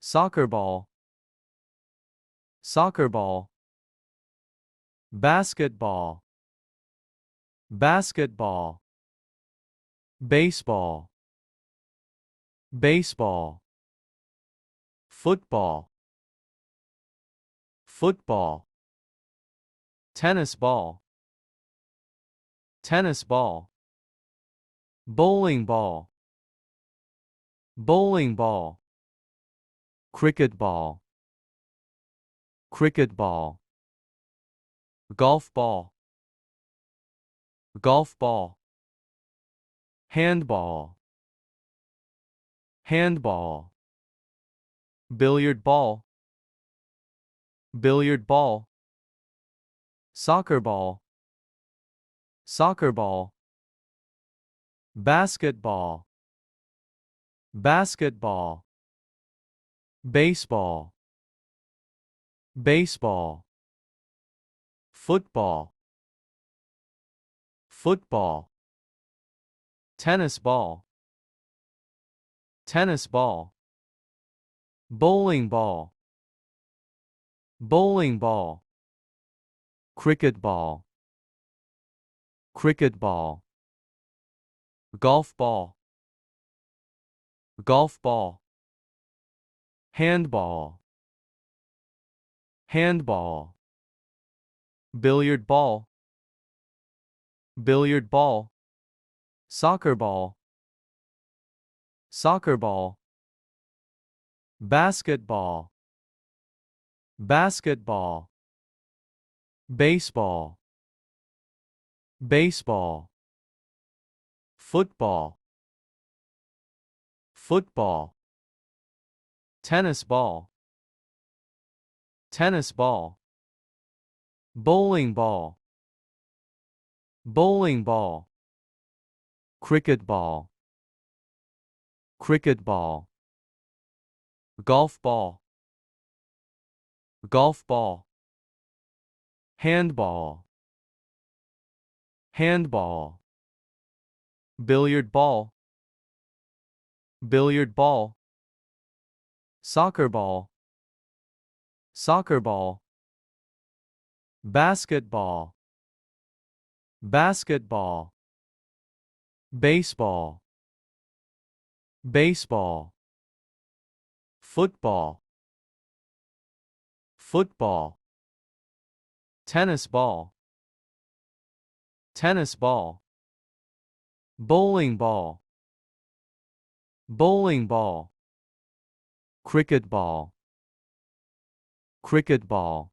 soccer ball, soccer ball, basketball, basketball, baseball, baseball, football, football, tennis ball, tennis ball, bowling ball, bowling ball, cricket ball, cricket ball, golf ball, golf ball, handball, handball, billiard ball, billiard ball, soccer ball, soccer ball, basketball, basketball, baseball, baseball, football, football, tennis ball, tennis ball, bowling ball, bowling ball, cricket ball, cricket ball, golf ball, golf ball, handball, handball, billiard ball, billiard ball, soccer ball, soccer ball, basketball, basketball, baseball, baseball, football, football, tennis ball, tennis ball, bowling ball, bowling ball, cricket ball, cricket ball, golf ball, golf ball, handball, handball, billiard ball, billiard ball, soccer ball, soccer ball, basketball, basketball, baseball, baseball, football, football, tennis ball, tennis ball, bowling ball, bowling ball, cricket ball, cricket ball,